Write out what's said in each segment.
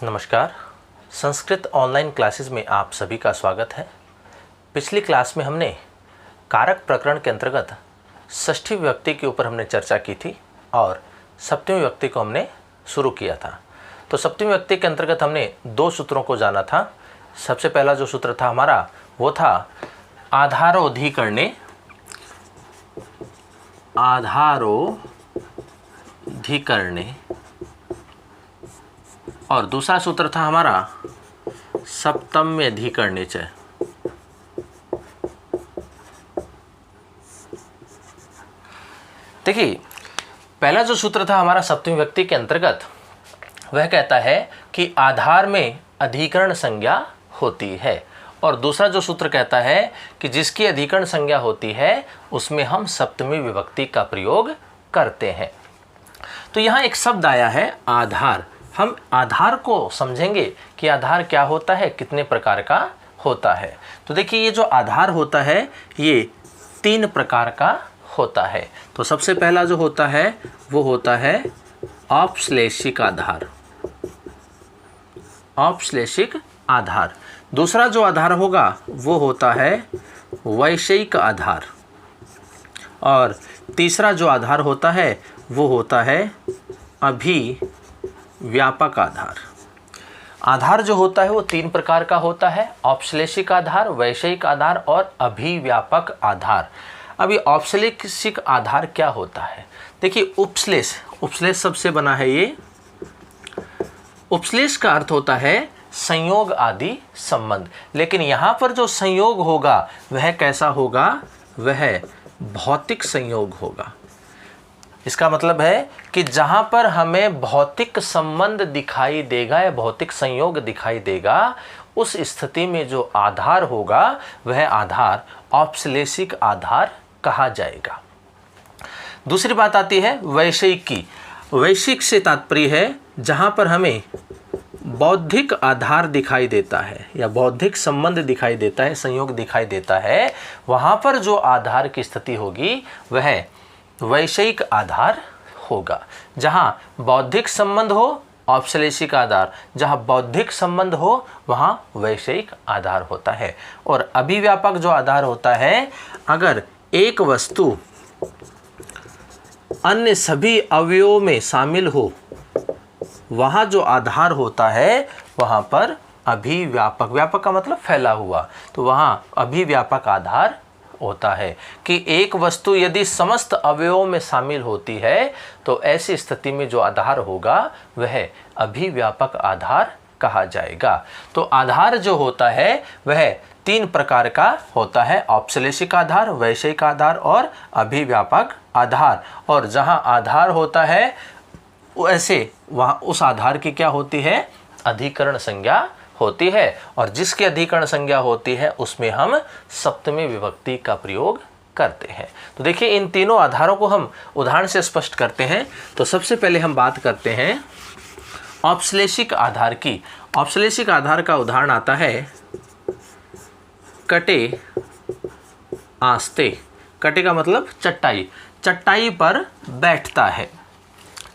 नमस्कार। Sanskrit online classes में आप सभी का स्वागत है। पिछली क्लास में हमने कारक प्रकरण के अंतर्गत षष्ठी विभक्ति के ऊपर हमने चर्चा की थी और सप्तमी विभक्ति को हमने शुरू किया था। तो सप्तमी विभक्ति के अंतर्गत हमने दो सूत्रों को जाना था। सबसे पहला जो सूत्र था हमारा वो था आधारोधिकरणे, आधारोधिकरणे, और दूसरा सूत्र था हमारा सप्तम्यधिकरणे च। देखिए, पहला जो सूत्र था हमारा सप्तमी विभक्ति के अंतर्गत वह कहता है कि आधार में अधिकरण संज्ञा होती है, और दूसरा जो सूत्र कहता है कि जिसकी अधिकरण संज्ञा होती है उसमें हम सप्तमी विभक्ति का प्रयोग करते हैं। तो यहाँ एक शब्द आया है आधार। हम आधार को समझेंगे कि आधार क्या होता है, कितने प्रकार का होता है। तो देखिए, ये जो आधार होता है ये तीन प्रकार का होता है। तो सबसे पहला जो होता है वो होता है औपश्लेषिक आधार, औपश्लेषिक आधार। दूसरा जो आधार होगा वो होता है वैषयिक आधार, और तीसरा जो आधार होता है वो होता है अभिव्यापक आधार। आधार जो होता है वो तीन प्रकार का होता है, औपश्लेषिक आधार, वैषयिक आधार और अभिव्यापक आधार। अभी औपश्लेषिक आधार क्या होता है? देखिए, उपश्लेष, उपश्लेष सबसे बना है ये। उपश्लेष का अर्थ होता है संयोग आदि संबंध, लेकिन यहाँ पर जो संयोग होगा वह कैसा होगा? वह भौतिक संयोग होगा। इसका मतलब है कि जहाँ पर हमें भौतिक संबंध दिखाई देगा या भौतिक संयोग दिखाई देगा, उस स्थिति में जो आधार होगा वह आधार औपश्लेषिक आधार कहा जाएगा। दूसरी बात आती है वैषयिक की। वैषयिक से तात्पर्य है जहाँ पर हमें बौद्धिक आधार दिखाई देता है या बौद्धिक संबंध दिखाई देता है, संयोग दिखाई देता है, वहाँ पर जो आधार की स्थिति होगी वह वैषयिक आधार होगा। जहाँ बौद्धिक संबंध हो औपश्लेषिक आधार, जहाँ बौद्धिक संबंध हो वहाँ वैषयिक आधार होता है। और अभिव्यापक जो आधार होता है, अगर एक वस्तु अन्य सभी अवयवों में शामिल हो, वहाँ जो आधार होता है वहाँ पर अभिव्यापक, व्यापक का मतलब फैला हुआ, तो वहाँ अभिव्यापक आधार होता है कि एक वस्तु यदि समस्त अवयवों में शामिल होती है तो ऐसी स्थिति में जो आधार होगा वह अभिव्यापक आधार कहा जाएगा। तो आधार जो होता है वह तीन प्रकार का होता है, औपश्लेषिक आधार, वैषयिक आधार और अभिव्यापक आधार। और जहाँ आधार होता है वैसे वहाँ उस आधार की क्या होती है? अधिकरण संज्ञा होती है, और जिसकी अधिकरण संज्ञा होती है उसमें हम सप्तमी विभक्ति का प्रयोग करते हैं। तो देखिए, इन तीनों आधारों को हम उदाहरण से स्पष्ट करते हैं। तो सबसे पहले हम बात करते हैं औपश्लेषिक आधार की। औपश्लेषिक आधार का उदाहरण आता है कटे आस्ते। कटे का मतलब चटाई, चटाई पर बैठता है,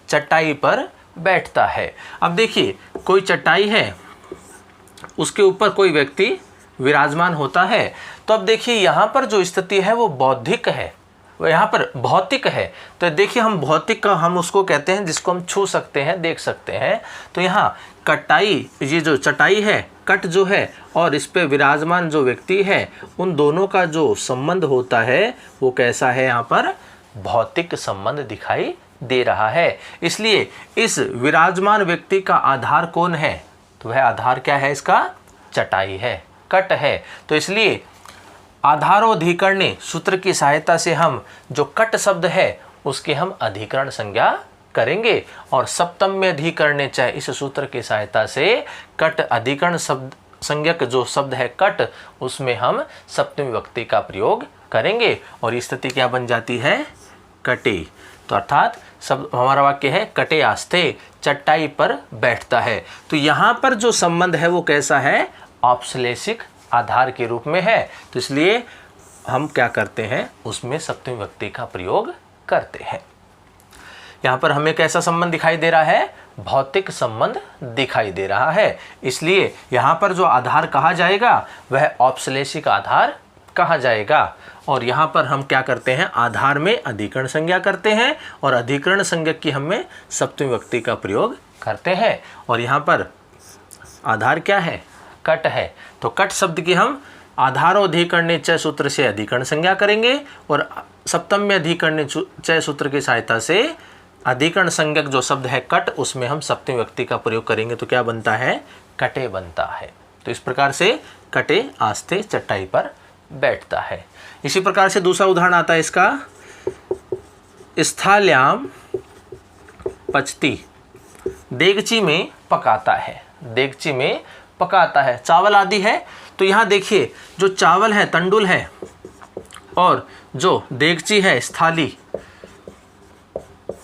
चटाई पर बैठता है। अब देखिए, कोई चटाई है, उसके ऊपर कोई व्यक्ति विराजमान होता है, तो अब देखिए यहाँ पर जो स्थिति है वो बौद्धिक है, वो यहाँ पर भौतिक है। तो देखिए, हम भौतिक का हम उसको कहते हैं जिसको हम छू सकते हैं, देख सकते हैं। तो यहाँ कटाई, ये जो चटाई है, कट जो है, और इस पे विराजमान जो व्यक्ति है, उन दोनों का जो संबंध होता है वो कैसा है? यहाँ पर भौतिक संबंध दिखाई दे रहा है। इसलिए इस विराजमान व्यक्ति का आधार कौन है? तो वह आधार क्या है? इसका चटाई है, कट है। तो इसलिए आधारोधिकरणे सूत्र की सहायता से हम जो कट शब्द है उसके हम अधिकरण संज्ञा करेंगे, और सप्तम्यधिकरणे च इस सूत्र की सहायता से कट अधिकरण शब्द संज्ञक जो शब्द है कट, उसमें हम सप्तमी विभक्ति का प्रयोग करेंगे, और स्थिति क्या बन जाती है? कटे। तो अर्थात सब हमारा वाक्य है कटे आस्ते, चटाई पर बैठता है। तो यहाँ पर जो संबंध है वो कैसा है? औपश्लेषिक आधार के रूप में है। तो इसलिए हम क्या करते हैं? उसमें सप्तमी विभक्ति का प्रयोग करते हैं। यहाँ पर हमें कैसा संबंध दिखाई दे रहा है? भौतिक संबंध दिखाई दे रहा है, इसलिए यहाँ पर जो आधार कहा जाएगा वह औपश्लेषिक आधार कहा जाएगा। और यहाँ पर हम क्या करते हैं, आधार में अधिकरण संज्ञा करते हैं और अधिकरण संज्ञक की हमें सप्तमी विभक्ति का प्रयोग करते हैं। और यहाँ पर आधार क्या है, कट है, तो कट शब्द की हम आधारो अधिकरणे च सूत्र से अधिकरण संज्ञा करेंगे और सप्तम्य अधिकरणे च सूत्र की सहायता से अधिकरण संज्ञक जो शब्द है कट, उसमें हम सप्तमी विभक्ति का प्रयोग करेंगे तो क्या बनता है, कटे बनता है। तो इस प्रकार से कटे आस्ते चटाई पर बैठता है। इसी प्रकार से दूसरा उदाहरण आता है इसका, स्थाल्याम पचती, देगची में पकाता है, देगची में पकाता है, चावल आदि है। तो यहाँ देखिए जो चावल है तंडुल है और जो देगची है स्थाली,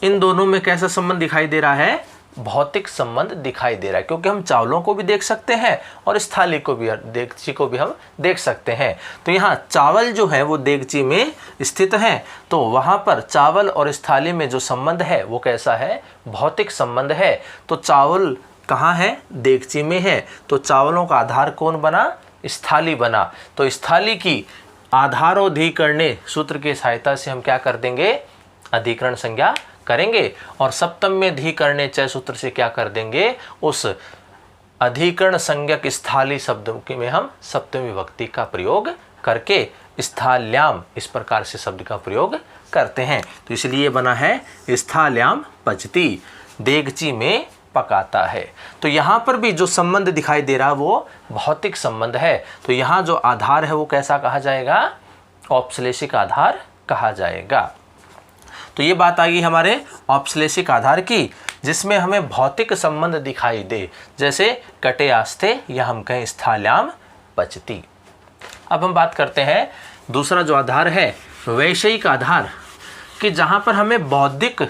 इन दोनों में कैसा संबंध दिखाई दे रहा है, भौतिक संबंध दिखाई दे रहा है, क्योंकि हम चावलों को भी देख सकते हैं और इस थाली को भी, देगची को भी हम देख सकते हैं। तो यहाँ चावल जो है वो देगची में स्थित है, तो वहाँ पर चावल और इस थाली में जो संबंध है वो कैसा है, भौतिक संबंध है। तो चावल कहाँ है, देगची में है, तो चावलों का आधार कौन बना, स्थाली बना। तो स्थाली की आधारोधिकरणे सूत्र की सहायता से हम क्या कर देंगे, अधिकरण संज्ञा करेंगे और सप्तम्यधिकरणे च सूत्र से क्या कर देंगे, उस अधिकरण संज्ञक स्थाली शब्द में हम सप्तमी विभक्ति का प्रयोग करके स्थाल्याम इस प्रकार से शब्द का प्रयोग करते हैं। तो इसलिए बना है स्थाल्याम पचती, देगची में पकाता है। तो यहाँ पर भी जो संबंध दिखाई दे रहा वो भौतिक संबंध है। तो यहाँ जो आधार है वो कैसा कहा जाएगा, औपश्लेषिक आधार कहा जाएगा। तो ये बात आ गई हमारे औपश्लेषिक आधार की, जिसमें हमें भौतिक संबंध दिखाई दे, जैसे कटे आस्ते या हम कहें स्थाल्याम पचती। अब हम बात करते हैं दूसरा जो आधार है वैषयिक आधार, कि जहाँ पर हमें बौद्धिक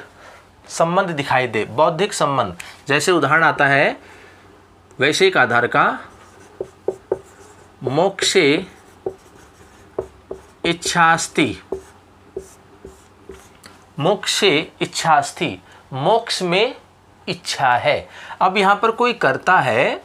संबंध दिखाई दे, बौद्धिक संबंध। जैसे उदाहरण आता है वैषयिक आधार का, मोक्षे इच्छास्ति, मोक्षे इच्छास्ति, मोक्ष में इच्छा है। अब यहाँ पर कोई करता है,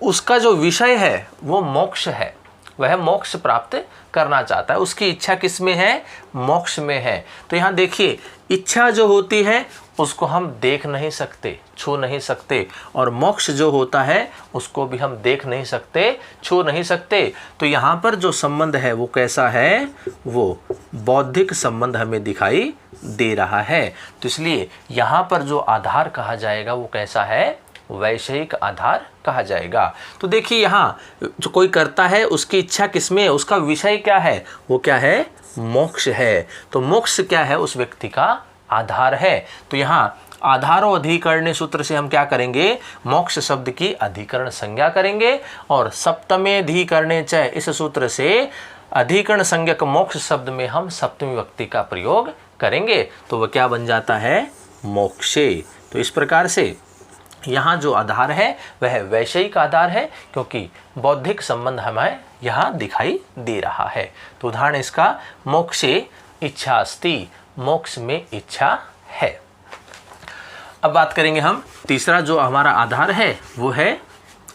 उसका जो विषय है वो मोक्ष है, वह मोक्ष प्राप्त करना चाहता है, उसकी इच्छा किस में है, मोक्ष में है। तो यहाँ देखिए इच्छा जो होती है उसको हम देख नहीं सकते, छू नहीं सकते, और मोक्ष जो होता है उसको भी हम देख नहीं सकते, छू नहीं सकते। तो यहाँ पर जो संबंध है वो कैसा है, वो बौद्धिक संबंध हमें दिखाई दे रहा है। तो इसलिए यहाँ पर जो आधार कहा जाएगा वो कैसा है, वैषयिक आधार कहा जाएगा। तो देखिए यहाँ जो कोई करता है उसकी इच्छा किसमें है, उसका विषय क्या है, वो क्या है, मोक्ष है। तो मोक्ष क्या है, उस व्यक्ति का आधार है। तो यहाँ आधारो अधिकरणे सूत्र से हम क्या करेंगे, मोक्ष शब्द की अधिकरण संज्ञा करेंगे और सप्तमेधिकरणे च इस सूत्र से अधिकरण संज्ञक मोक्ष शब्द में हम सप्तमी विभक्ति का प्रयोग करेंगे, तो वह क्या बन जाता है, मोक्षे। तो इस प्रकार से यहाँ जो आधार है वह वैषयिक आधार है, क्योंकि बौद्धिक संबंध हमें यहाँ दिखाई दे रहा है। तो उदाहरण इसका, मोक्षे इच्छास्ति, मोक्ष में इच्छा है। अब बात करेंगे हम तीसरा जो हमारा आधार है वो है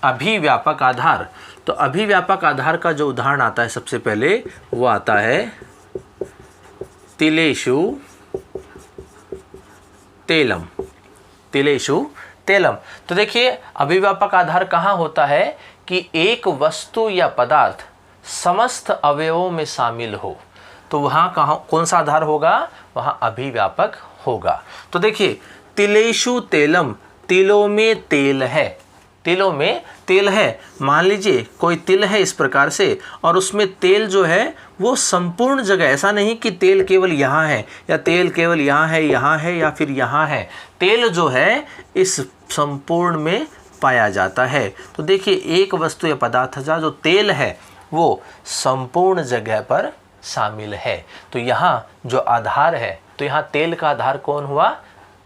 अभिव्यापक आधार। तो अभिव्यापक आधार का जो उदाहरण आता है सबसे पहले वो आता है तिलेषु तेलम, तिलेषु तेलम। तो देखिए अभिव्यापक आधार कहाँ होता है कि एक वस्तु या पदार्थ समस्त अवयवों में शामिल हो, तो वहाँ कहाँ कौन सा आधार होगा, वहाँ अभिव्यापक होगा। तो देखिए तिलेषु तेलम, तिलों में तेल है, तिलों में तेल है। मान लीजिए कोई तिल है इस प्रकार से और उसमें तेल जो है वो संपूर्ण जगह, ऐसा नहीं कि तेल केवल यहाँ है या तेल केवल यहाँ है या फिर यहाँ है, तेल जो है इस संपूर्ण में पाया जाता है। तो देखिए एक वस्तु या पदार्थ का जो तेल है वो संपूर्ण जगह पर शामिल है। तो यहाँ जो आधार है, तो यहाँ तेल का आधार कौन हुआ,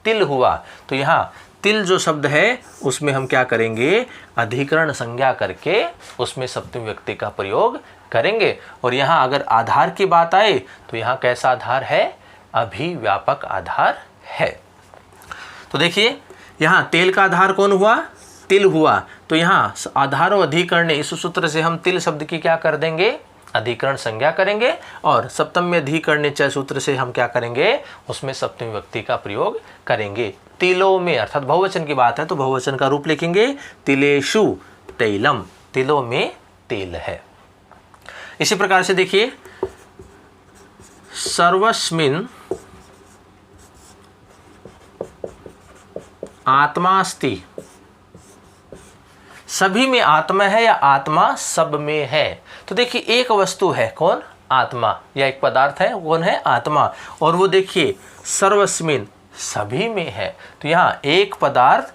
तिल हुआ। तो यहाँ तिल जो शब्द है उसमें हम क्या करेंगे, अधिकरण संज्ञा करके उसमें सप्तमी विभक्ति का प्रयोग करेंगे। और यहाँ अगर आधार की बात आए तो यहाँ कैसा आधार है, अभिव्यापक आधार है। तो देखिए यहाँ तेल का आधार कौन हुआ? तिल हुआ। तो यहाँ आधार और अधिकरण, इस सूत्र से हम तिल शब्द की क्या कर देंगे? अधिकरण संज्ञा करेंगे। और सप्तमी अधिकरण च सूत्र से हम क्या करेंगे? उसमें सप्तमी विभक्ति का प्रयोग करेंगे। तिलों में, अर्थात बहुवचन की बात है तो बहुवचन का रूप लिखेंगे तिलेषु तैलम, तिलों में तेल है। इसी प्रकार से देखिए सर्वस्मिन् आत्मास्ति, सभी में आत्मा है या आत्मा सब में है? तो देखिए एक वस्तु है, कौन? आत्मा, या एक पदार्थ है, कौन है? आत्मा। और वो देखिए सर्वस्मिन्, सभी में है। तो यहाँ एक पदार्थ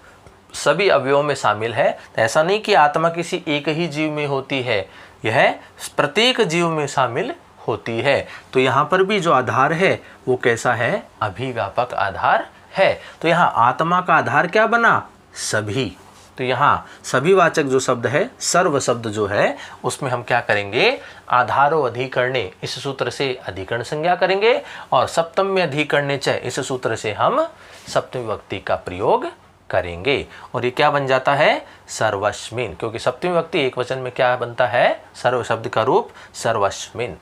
सभी अवयवों में शामिल है। ऐसा नहीं कि आत्मा किसी एक ही जीव में होती है, यह प्रत्येक जीव में शामिल होती है। तो यहाँ पर भी जो आधार है वो कैसा है? अभिव्यापक आधार है। तो यहाँ आत्मा का आधार क्या बना? सभी। तो यहाँ सभी वाचक जो शब्द है, सर्व शब्द जो है, उसमें हम क्या करेंगे? आधारो अधिकरणे, इस सूत्र से अधिकरण संज्ञा करेंगे। और सप्तमी अधिकरणे च, इस सूत्र से हम सप्तमी विभक्ति का प्रयोग करेंगे। और ये क्या बन जाता है? सर्वस्मिन्, क्योंकि सप्तमी विभक्ति एक वचन में क्या बनता है? सर्व शब्द का रूप सर्वस्मिन्।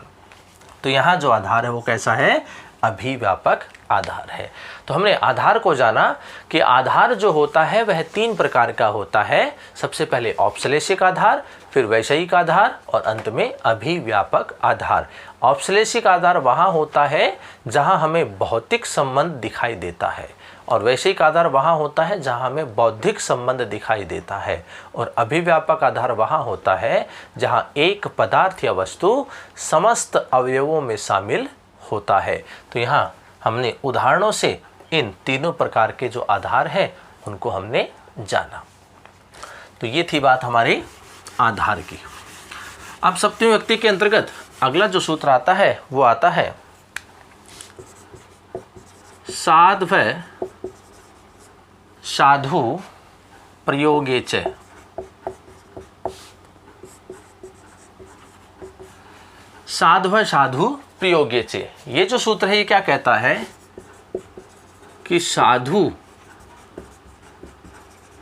तो यहाँ जो आधार है वो कैसा है? अभिव्यापक आधार है। तो हमने आधार को जाना कि आधार जो होता है वह 3 प्रकार का होता है। सबसे पहले औपश्लेषिक आधार, फिर वैषयिक आधार और अंत में अभिव्यापक आधार। औपश्लेषिक आधार वहाँ होता है जहाँ हमें भौतिक संबंध दिखाई देता है, और वैषयिक आधार वहाँ होता है जहाँ हमें बौद्धिक संबंध दिखाई देता है, और अभिव्यापक आधार वहाँ होता है जहाँ एक पदार्थ या वस्तु समस्त अवयवों में शामिल होता है। तो यहाँ हमने उदाहरणों से इन तीनों प्रकार के जो आधार हैं उनको हमने जाना। तो ये थी बात हमारे आधार की। अब सप्तमी विभक्ति के अंतर्गत अगला जो सूत्र आता है वो आता है साध्व साधु प्रयोगे च। साध्व साधु प्रयोगे च, ये जो सूत्र है ये क्या कहता है कि साधु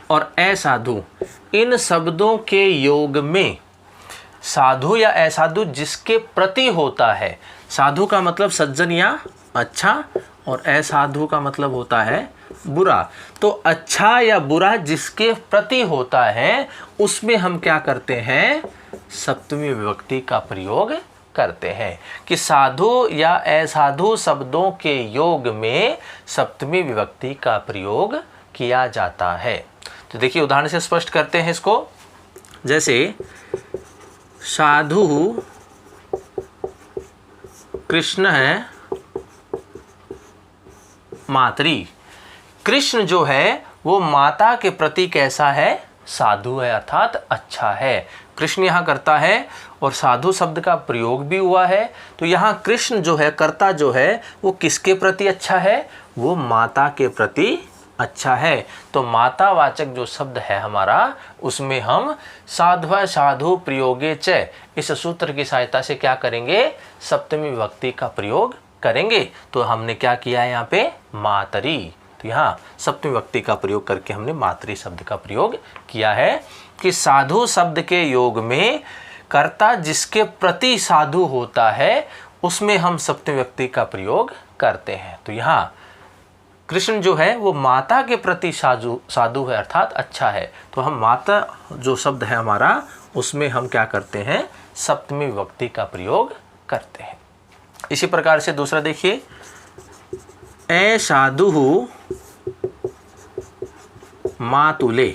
और असाधु इन शब्दों के योग में साधु या असाधु जिसके प्रति होता है, साधु का मतलब सज्जन या अच्छा, और असाधु का मतलब होता है बुरा। तो अच्छा या बुरा जिसके प्रति होता है उसमें हम क्या करते हैं? सप्तमी विभक्ति का प्रयोग करते हैं कि साधु या असाधु शब्दों के योग में सप्तमी विभक्ति का प्रयोग किया जाता है। तो देखिए उदाहरण से स्पष्ट करते हैं इसको। जैसे साधु कृष्ण है मातरी, कृष्ण जो है वो माता के प्रति कैसा है? साधु है, अर्थात अच्छा है। कृष्ण यहाँ करता है और साधु शब्द का प्रयोग भी हुआ है। तो यहाँ कृष्ण जो है, कर्ता जो है, वो किसके प्रति अच्छा है? वो माता के प्रति अच्छा है। तो मातावाचक जो शब्द है हमारा, उसमें हम साध्व साधु प्रयोगे च, इस सूत्र की सहायता से क्या करेंगे? सप्तमी विभक्ति का प्रयोग करेंगे। तो हमने क्या किया है यहाँ पे? मातरी। तो यहाँ सप्तमी विभक्ति का प्रयोग करके हमने मातरी शब्द का प्रयोग किया है कि साधु शब्द के योग में कर्ता जिसके प्रति साधु होता है उसमें हम सप्तमी विभक्ति का प्रयोग करते हैं। तो यहाँ कृष्ण जो है वो माता के प्रति साधु है, अर्थात अच्छा है। तो हम माता जो शब्द है हमारा, उसमें हम क्या करते हैं? सप्तमी विभक्ति का प्रयोग करते हैं। इसी प्रकार से दूसरा देखिए, असाधु मातुले।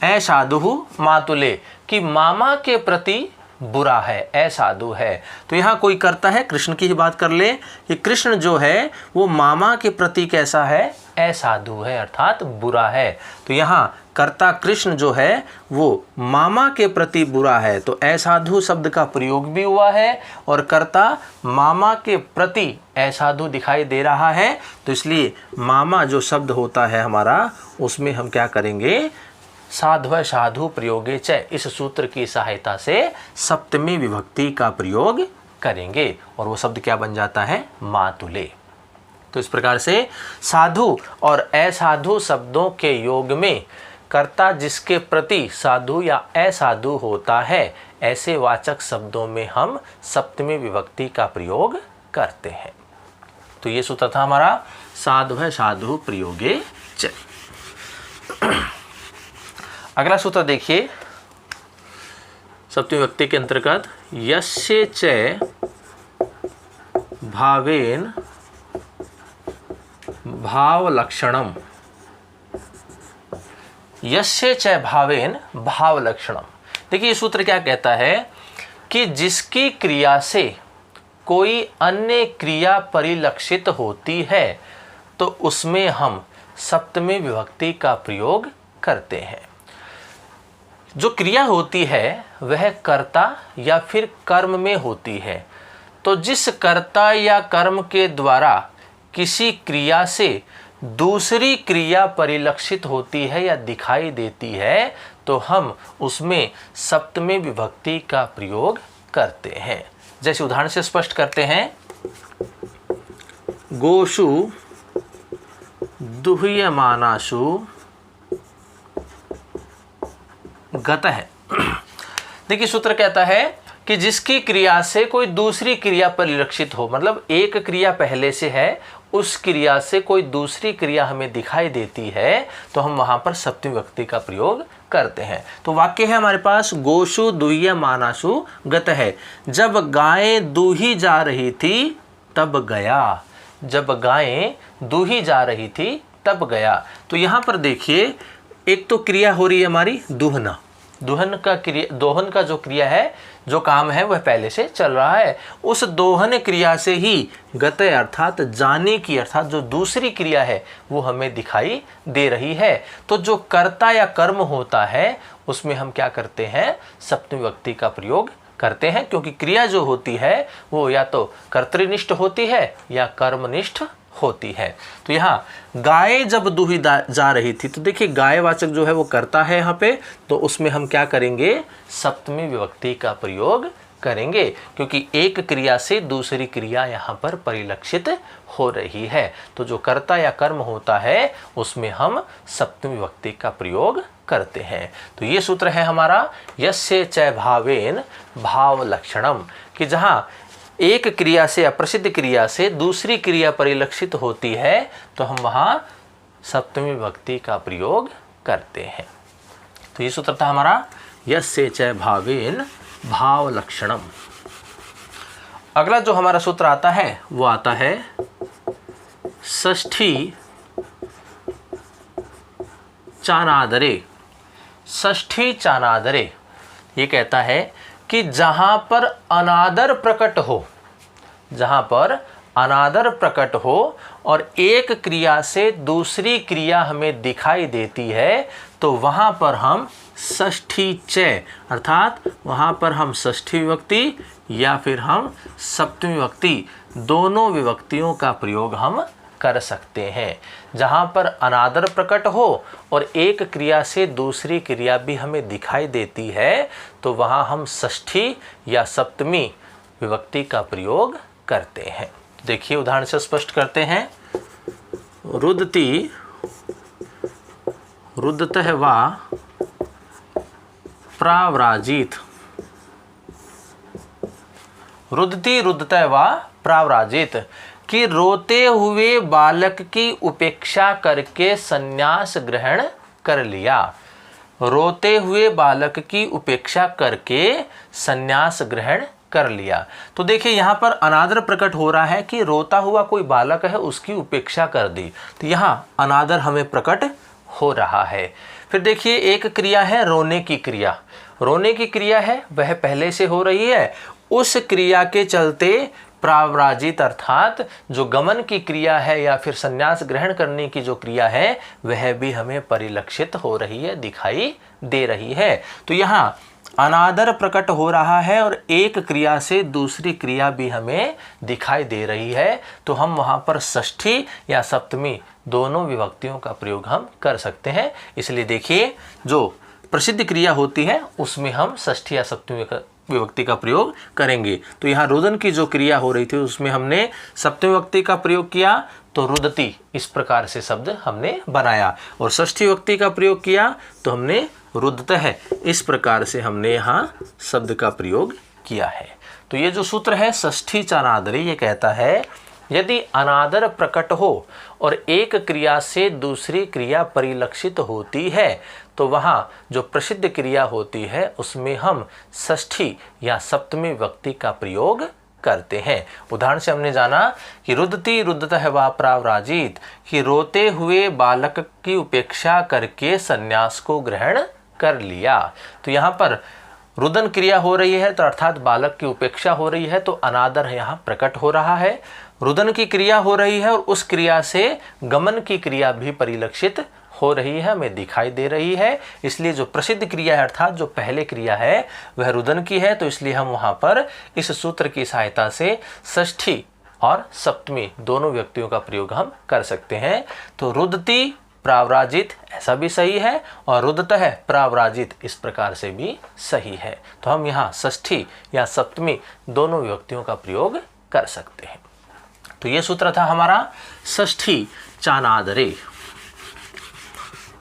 असाधु मातुले कि मामा के प्रति बुरा है, असाधु है। तो यहाँ कोई करता है, कृष्ण की ही बात कर ले कि कृष्ण जो है वो मामा के प्रति कैसा है? असाधु है, अर्थात बुरा है। तो यहाँ कर्ता कृष्ण जो है वो मामा के प्रति बुरा है। तो असाधु शब्द का प्रयोग भी हुआ है और कर्ता मामा के प्रति असाधु दिखाई दे रहा है। तो इसलिए मामा जो शब्द होता है हमारा, उसमें हम क्या करेंगे? साध्व साधु प्रयोगे च, इस सूत्र की सहायता से सप्तमी विभक्ति का प्रयोग करेंगे और वो शब्द क्या बन जाता है? मातुले। तो इस प्रकार से साधु और असाधु शब्दों के योग में कर्ता जिसके प्रति साधु या असाधु होता है, ऐसे वाचक शब्दों में हम सप्तमी विभक्ति का प्रयोग करते हैं। तो ये सूत्र था हमारा साधु साधु प्रयोगे च। अगला सूत्र देखिए सप्तमी विभक्ति के अंतर्गत यस्य च भावेन भावलक्षणम। यस्य च भावेन भावलक्षणम। देखिए ये सूत्र क्या कहता है कि जिसकी क्रिया से कोई अन्य क्रिया परिलक्षित होती है तो उसमें हम सप्तमी विभक्ति का प्रयोग करते हैं। जो क्रिया होती है वह कर्ता या फिर कर्म में होती है, तो जिस कर्ता या कर्म के द्वारा किसी क्रिया से दूसरी क्रिया परिलक्षित होती है या दिखाई देती है तो हम उसमें सप्तमी विभक्ति का प्रयोग करते हैं। जैसे उदाहरण से स्पष्ट करते हैं, गोषु दुह्यमानासु गतः। देखिए सूत्र कहता है कि जिसकी क्रिया से कोई दूसरी क्रिया परिलक्षित हो, मतलब एक क्रिया पहले से है, उस क्रिया से कोई दूसरी क्रिया हमें दिखाई देती है तो हम वहां पर सप्तमी विभक्ति का प्रयोग करते हैं। तो वाक्य है हमारे पास गोषु दुह्यमानासु गतः। जब गाय दूही जा रही थी तब गया। जब गाय दूही जा रही थी तब गया। तो यहाँ पर देखिए एक तो क्रिया हो रही है हमारी दूहना। दोहन का जो क्रिया है, जो काम है वह पहले से चल रहा है। उस दोहन क्रिया से ही गते अर्थात जाने की, अर्थात जो दूसरी क्रिया है वो हमें दिखाई दे रही है। तो जो कर्ता या कर्म होता है उसमें हम क्या करते हैं, सप्तमी विभक्ति का प्रयोग करते हैं, क्योंकि क्रिया जो होती है वो या तो कर्तृनिष्ठ होती है या कर्मनिष्ठ होती है। तो यहाँ गाय जब दूही जा रही थी, तो देखिए गायवाचक जो है वो कर्ता है यहाँ पे, तो उसमें हम क्या करेंगे, सप्तमी विभक्ति का प्रयोग करेंगे, क्योंकि एक क्रिया से दूसरी क्रिया यहाँ पर परिलक्षित हो रही है। तो जो कर्ता या कर्म होता है उसमें हम सप्तमी विभक्ति का प्रयोग करते हैं। तो ये सूत्र है हमारा यस्य च भावेन भाव लक्षणम, कि जहाँ एक क्रिया से, अप्रसिद्ध क्रिया से दूसरी क्रिया परिलक्षित होती है तो हम वहाँ सप्तमी विभक्ति का प्रयोग करते हैं। तो ये सूत्र था हमारा यस्य च भावेन भाव लक्षणम। अगला जो हमारा सूत्र आता है वो आता है षष्ठी चानादरे। षष्ठी चानादरे ये कहता है कि जहाँ पर अनादर प्रकट हो, जहाँ पर अनादर प्रकट हो और एक क्रिया से दूसरी क्रिया हमें दिखाई देती है तो वहाँ पर हम षष्ठी च, अर्थात वहाँ पर हम षष्ठी विभक्ति या फिर हम सप्तमी विभक्ति, दोनों विभक्तियों का प्रयोग हम कर सकते हैं। जहाँ पर अनादर प्रकट हो और एक क्रिया से दूसरी क्रिया भी हमें दिखाई देती है तो वहाँ हम षष्ठी या सप्तमी विभक्ति का प्रयोग करते हैं। देखिए उदाहरण से स्पष्ट करते हैं, रुदती रुदतः वा प्राव्राजित। रुदती रुदतः वा प्राव्राजित, कि रोते हुए बालक की उपेक्षा करके संन्यास ग्रहण कर लिया। रोते हुए बालक की उपेक्षा करके संन्यास ग्रहण कर लिया। तो देखिए यहाँ पर अनादर प्रकट हो रहा है कि रोता हुआ कोई बालक है उसकी उपेक्षा कर दी, तो यहाँ अनादर हमें प्रकट हो रहा है। फिर देखिए एक क्रिया है रोने की क्रिया। रोने की क्रिया है वह पहले से हो रही है, उस क्रिया के चलते प्राव्राजित अर्थात जो गमन की क्रिया है या फिर संन्यास ग्रहण करने की जो क्रिया है वह भी हमें परिलक्षित हो रही है, दिखाई दे रही है। तो यहाँ अनादर प्रकट हो रहा है और एक क्रिया से दूसरी क्रिया भी हमें दिखाई दे रही है, तो हम वहाँ पर षष्ठी या सप्तमी दोनों विभक्तियों का प्रयोग हम कर सकते हैं। इसलिए देखिए जो प्रसिद्ध क्रिया होती है उसमें हम षष्ठी या सप्तमी विभक्ति का प्रयोग करेंगे। तो यहाँ रोदन की जो क्रिया हो रही थी उसमें हमने सप्तमी विभक्ति का प्रयोग किया, तो रुदती, इस प्रकार से शब्द हमने बनाया। और षष्ठी विभक्ति का प्रयोग किया तो हमने रुदतः, इस प्रकार से हमने यहाँ शब्द का प्रयोग किया है। तो ये जो सूत्र है षष्ठी चानादरे, ये कहता है यदि अनादर प्रकट हो और एक क्रिया से दूसरी क्रिया परिलक्षित होती है तो वहाँ जो प्रसिद्ध क्रिया होती है उसमें हम षष्ठी या सप्तमी विभक्ति का प्रयोग करते हैं। उदाहरण से हमने जाना कि रुदती रुदतः वा प्रावराजित, कि रोते हुए बालक की उपेक्षा करके संन्यास को ग्रहण कर लिया। तो यहाँ पर रुदन क्रिया हो रही है तो अर्थात बालक की उपेक्षा हो रही है, तो अनादर यहाँ प्रकट हो रहा है। रुदन की क्रिया हो रही है और उस क्रिया से गमन की क्रिया भी परिलक्षित हो रही है, हमें दिखाई दे रही है। इसलिए जो प्रसिद्ध क्रिया है अर्थात जो पहले क्रिया है वह रुदन की है, तो इसलिए हम वहाँ पर इस सूत्र की सहायता से षष्ठी और सप्तमी दोनों व्यक्तियों का प्रयोग हम कर सकते हैं। तो रुदती प्रावराजित ऐसा भी सही है और रुदतः प्रावराजित इस प्रकार से भी सही है। तो हम यहाँ षष्ठी या सप्तमी दोनों विभक्तियों का प्रयोग कर सकते हैं। तो ये सूत्र था हमारा षष्ठी चानादरे।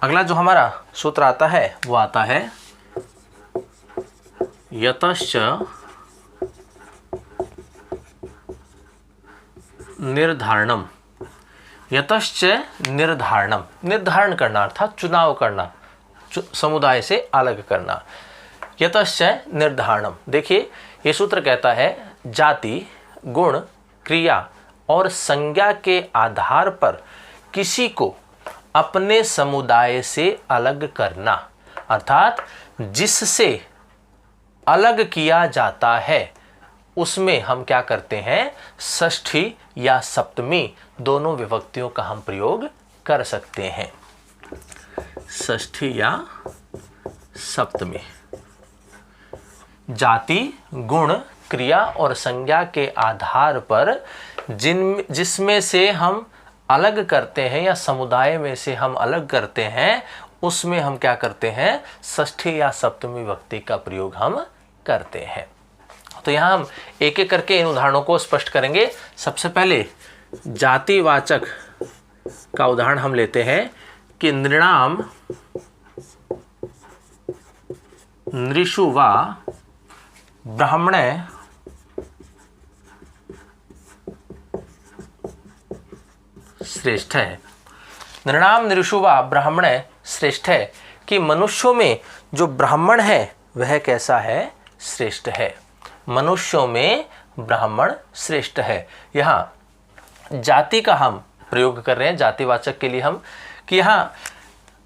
अगला जो हमारा सूत्र आता है वो आता है यतश्च निर्धारणम। यतश्च निर्धारणम, निर्धारण करना अर्थात चुनाव करना, समुदाय से अलग करना। यतश्च निर्धारणम, देखिए ये सूत्र कहता है जाति, गुण, क्रिया और संज्ञा के आधार पर किसी को अपने समुदाय से अलग करना, अर्थात जिससे अलग किया जाता है उसमें हम क्या करते हैं, षष्ठी या सप्तमी दोनों विभक्तियों का हम प्रयोग कर सकते हैं। षष्ठी या सप्तमी, जाति, गुण, क्रिया और संज्ञा के आधार पर जिसमें से हम अलग करते हैं या समुदाय में से हम अलग करते हैं उसमें हम क्या करते हैं, षष्ठी या सप्तमी विभक्ति का प्रयोग हम करते हैं। तो यहाँ हम एक एक करके इन उदाहरणों को स्पष्ट करेंगे। सबसे पहले जातिवाचक का उदाहरण हम लेते हैं कि नृणाम नृषु वा ब्राह्मणे श्रेष्ठ है। नृणाम नृषु वा ब्राह्मणे श्रेष्ठ है, कि मनुष्यों में जो ब्राह्मण है वह कैसा है, श्रेष्ठ है। मनुष्यों में ब्राह्मण श्रेष्ठ है। यहाँ जाति का हम प्रयोग कर रहे हैं जातिवाचक के लिए हम, कि यहाँ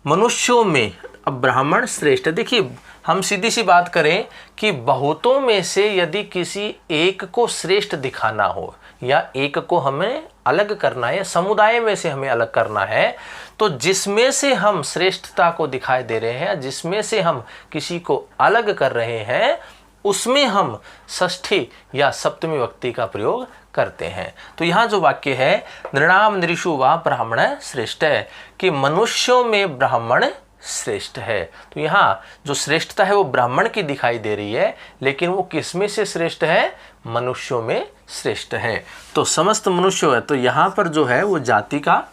मनुष्यों में अब ब्राह्मण श्रेष्ठ। देखिए हम सीधी सी बात करें कि बहुतों में से यदि किसी एक को श्रेष्ठ दिखाना हो या एक को हमें अलग करना है, समुदाय में से हमें अलग करना है, तो जिसमें से हम श्रेष्ठता को दिखाई दे रहे हैं, जिसमें से हम किसी को अलग कर रहे हैं, उसमें हम षष्ठी या सप्तमी विभक्ति का प्रयोग करते हैं। तो यहाँ जो वाक्य है नृणाम नृषु वा ब्राह्मण श्रेष्ठ है, कि मनुष्यों में ब्राह्मण श्रेष्ठ है। तो यहाँ जो श्रेष्ठता है वो ब्राह्मण की दिखाई दे रही है, लेकिन वो किस में से श्रेष्ठ है, मनुष्यों में श्रेष्ठ है। तो समस्त मनुष्य है, तो यहाँ पर जो है वो जाति का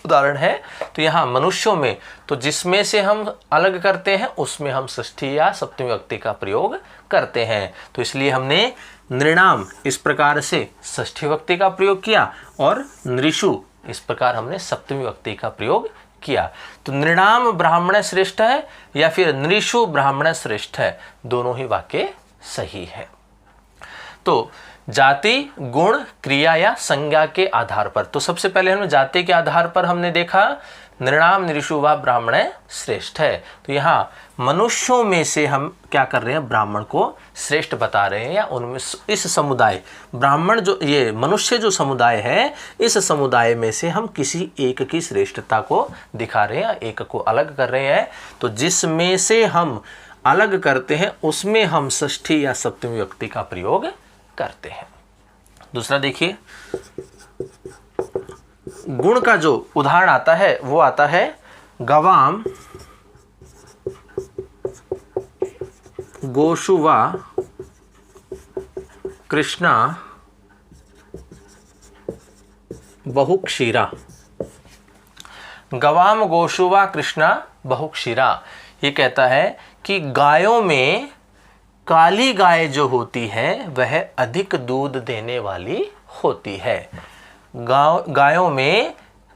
उदाहरण है। तो यहाँ मनुष्यों में, तो जिसमें से हम अलग करते हैं उसमें हम षष्ठी या सप्तमी विभक्ति का प्रयोग करते हैं। तो इसलिए हमने नृणाम इस प्रकार से षष्ठी विभक्ति का प्रयोग किया और नृषु इस प्रकार हमने सप्तमी विभक्ति का प्रयोग किया। तो नृणाम ब्राह्मण श्रेष्ठ है या फिर नृषु ब्राह्मण श्रेष्ठ है, दोनों ही वाक्य सही है। तो जाति, गुण, क्रिया या संज्ञा के आधार पर, तो सबसे पहले हमने जाति के आधार पर हमने देखा नृणाम नृषु वा ब्राह्मण श्रेष्ठ है। तो यहाँ मनुष्यों में से हम क्या कर रहे हैं, ब्राह्मण को श्रेष्ठ बता रहे हैं, या उनमें इस समुदाय ब्राह्मण जो ये मनुष्य जो समुदाय है, इस समुदाय में से हम किसी एक की श्रेष्ठता को दिखा रहे हैं, एक को अलग कर रहे हैं। तो जिसमें से हम अलग करते हैं उसमें हम षष्ठी या सप्तमी विभक्ति का प्रयोग करते हैं। दूसरा देखिए, गुण का जो उदाहरण आता है वो आता है गवाम गोषु वा कृष्णा बहुक्षीरा। गवाम गोशुवा कृष्णा बहुक्षीरा, ये कहता है कि गायों में काली गाय जो होती है वह अधिक दूध देने वाली होती है। गायों में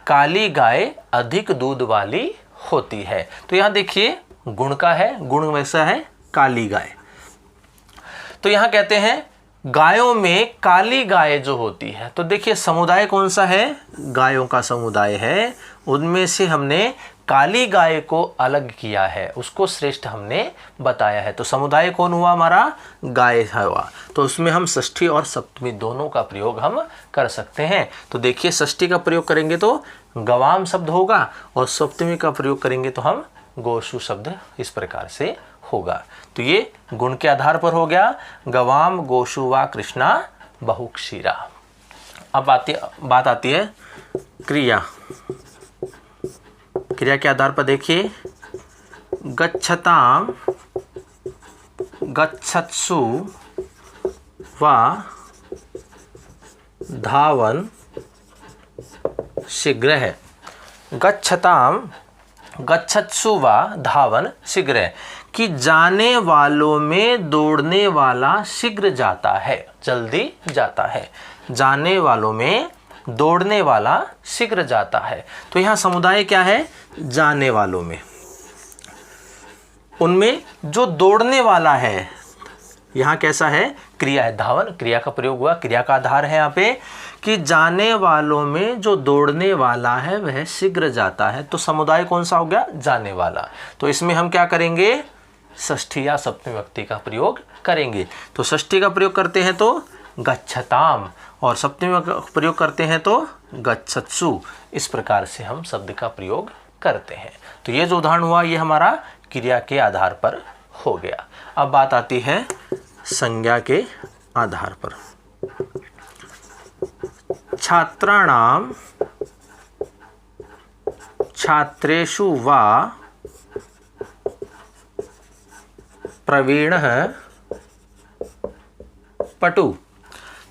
काली गाय अधिक दूध वाली होती है। तो यहाँ देखिए गुण का है, गुण वैसा है काली गाय। तो यहाँ कहते हैं गायों में काली गाय जो होती है, तो देखिए समुदाय कौन सा है, गायों का समुदाय है। उनमें से हमने काली गाय को अलग किया है, उसको श्रेष्ठ हमने बताया है। तो समुदाय कौन हुआ हमारा, गाय हुआ। तो उसमें हम षष्ठी और सप्तमी दोनों का प्रयोग हम कर सकते हैं। तो देखिए षष्ठी का प्रयोग करेंगे तो गवाम शब्द होगा और सप्तमी का प्रयोग करेंगे तो हम गोशु शब्द इस प्रकार से होगा। तो ये गुण के आधार पर हो गया, गवाम गोशु वा कृष्णा बहुक्षीरा। अब बात आती है क्रिया। क्रिया के आधार पर देखिए गच्छताम, गच्छत्सु वा धावन शीघ्रः। गच्छताम, गच्छत्सु वा धावन शीघ्रः, कि जाने वालों में दौड़ने वाला शीघ्र जाता है, जल्दी जाता है। जाने वालों में दौड़ने वाला शीघ्र जाता है। तो यहाँ समुदाय क्या है, जाने वालों में। उनमें जो दौड़ने वाला है, यहाँ कैसा है, क्रिया है, धावन, क्रिया का प्रयोग हुआ, क्रिया का आधार है यहाँ पे कि जाने वालों में जो दौड़ने वाला है वह शीघ्र जाता है। तो समुदाय कौन सा हो गया, जाने वाला। तो इसमें हम क्या करेंगे, षष्ठी या सप्तमी विभक्ति का प्रयोग करेंगे। तो षष्ठी का प्रयोग करते हैं तो गच्छताम और सप्तमी का प्रयोग करते हैं तो गच्छत्सु। इस प्रकार से हम शब्द का प्रयोग करते हैं। तो ये जो उदाहरण हुआ ये हमारा क्रिया के आधार पर हो गया। अब बात आती है संज्ञा के आधार पर। छात्राणाम छात्रेषु वा प्रवीणः पटु।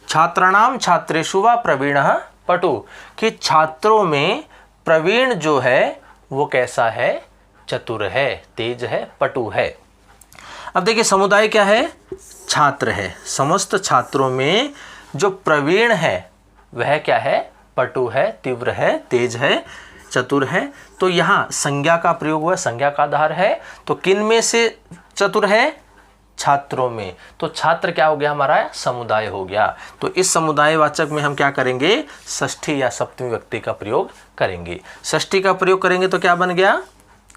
छात्राणाम छात्रेषु वा प्रवीणः पटु, कि छात्रों में प्रवीण जो है वो कैसा है, चतुर है, तेज है, पटु है। अब देखिए समुदाय क्या है, छात्र है। समस्त छात्रों में जो प्रवीण है वह क्या है, पटु है, तीव्र है, तेज है, चतुर है। तो यहाँ संज्ञा का प्रयोग हुआ, संज्ञा का आधार है। तो किन में से चतुर है, छात्रों में। तो छात्र क्या हो गया हमारा, समुदाय हो गया। तो इस समुदाय वाचक में हम क्या करेंगे, षष्ठी या सप्तमी विभक्ति का प्रयोग करेंगे। षष्ठी का प्रयोग करेंगे तो क्या बन गया,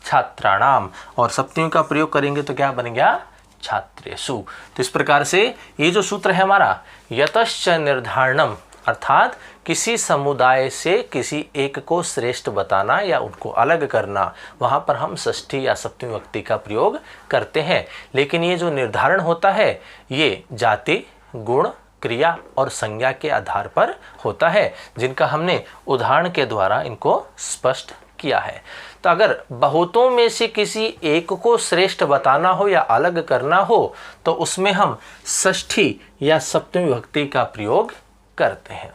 छात्राणाम, और सप्तमी का प्रयोग करेंगे तो क्या बन गया, छात्रेषु। तो इस प्रकार से ये जो सूत्र है हमारा, यतश्च निर्धारणम, अर्थात किसी समुदाय से किसी एक को श्रेष्ठ बताना या उनको अलग करना, वहाँ पर हम षष्ठी या सप्तमी विभक्ति का प्रयोग करते हैं। लेकिन ये जो निर्धारण होता है ये जाति, गुण, क्रिया और संज्ञा के आधार पर होता है, जिनका हमने उदाहरण के द्वारा इनको स्पष्ट किया है। तो अगर बहुतों में से किसी एक को श्रेष्ठ बताना हो या अलग करना हो तो उसमें हम षष्ठी या सप्तमी विभक्ति का प्रयोग करते हैं।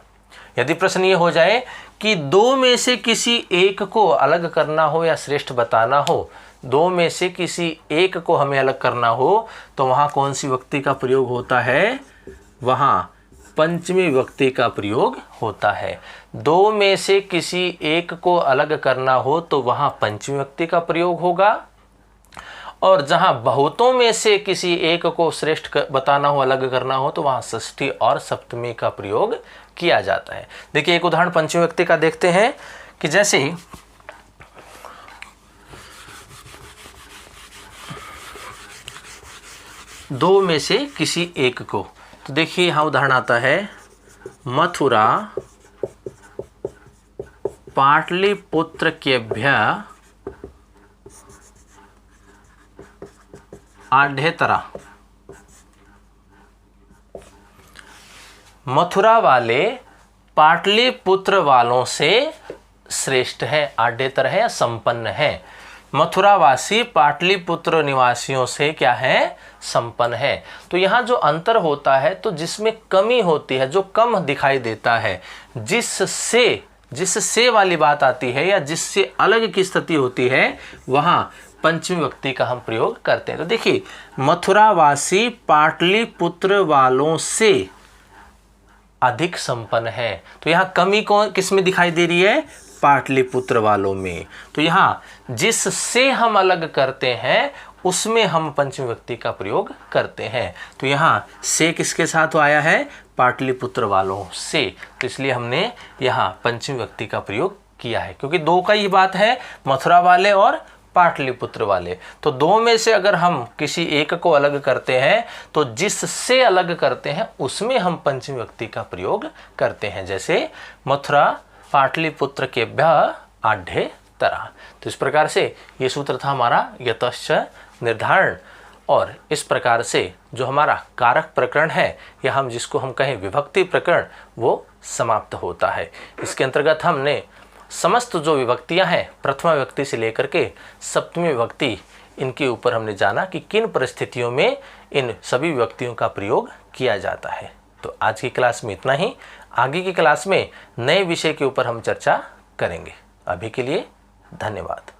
यदि प्रश्न ये हो जाए कि दो में से किसी एक को अलग करना हो या श्रेष्ठ बताना हो, दो में से किसी एक को हमें अलग करना हो, तो वहाँ कौन सी विभक्ति का प्रयोग होता है, वहाँ पंचमी विभक्ति का प्रयोग होता है। दो में से किसी एक को अलग करना हो तो वहाँ पंचमी विभक्ति का प्रयोग होगा, और जहाँ बहुतों में से किसी एक को श्रेष्ठ बताना हो, अलग करना हो, तो वहाँ षष्ठी और सप्तमी का प्रयोग किया जाता है। देखिए एक उदाहरण पंचमी विभक्ति का देखते हैं कि जैसे दो में से किसी एक को, तो देखिए यहाँ उदाहरण आता है, मथुरा पाटलिपुत्रकेभ्य आढ़ेतरा। मथुरा वाले पाटलिपुत्र वालों से श्रेष्ठ है, आढ़ेतर है, संपन्न है। मथुरावासी पाटलिपुत्र निवासियों से क्या है, संपन्न है। तो यहाँ जो अंतर होता है, तो जिसमें कमी होती है, जो कम दिखाई देता है, जिससे जिससे वाली बात आती है या जिससे अलग की स्थिति होती है वहाँ पंचमी विभक्ति का हम प्रयोग करते हैं। तो देखिए, मथुरावासी पाटलिपुत्र वालों से अधिक संपन्न है, तो यहाँ कमी कौन किस में दिखाई दे रही है? पाटलिपुत्र वालों में। तो यहाँ जिससे हम अलग करते हैं उसमें हम पंचमी विभक्ति का प्रयोग करते हैं। तो यहाँ से किसके साथ आया है? पाटलिपुत्र वालों से। तो इसलिए हमने यहाँ पंचमी विभक्ति का प्रयोग किया है, क्योंकि दो का ही बात है, मथुरा वाले और पाटलिपुत्र वाले। तो दो में से अगर हम किसी एक को अलग करते हैं तो जिससे अलग करते हैं उसमें हम पंचमी विभक्ति का प्रयोग करते हैं। जैसे मथुरा पाटलिपुत्र के आढ्य तरह। तो इस प्रकार से ये सूत्र था हमारा यतश्च निर्धारण। और इस प्रकार से जो हमारा कारक प्रकरण है या हम जिसको हम कहें विभक्ति प्रकरण, वो समाप्त होता है। इसके अंतर्गत हमने समस्त जो विभक्तियां हैं प्रथमा विभक्ति से लेकर के सप्तमी विभक्ति, इनके ऊपर हमने जाना कि किन परिस्थितियों में इन सभी विभक्तियों का प्रयोग किया जाता है। तो आज की क्लास में इतना ही। आगे की क्लास में नए विषय के ऊपर हम चर्चा करेंगे। अभी के लिए धन्यवाद।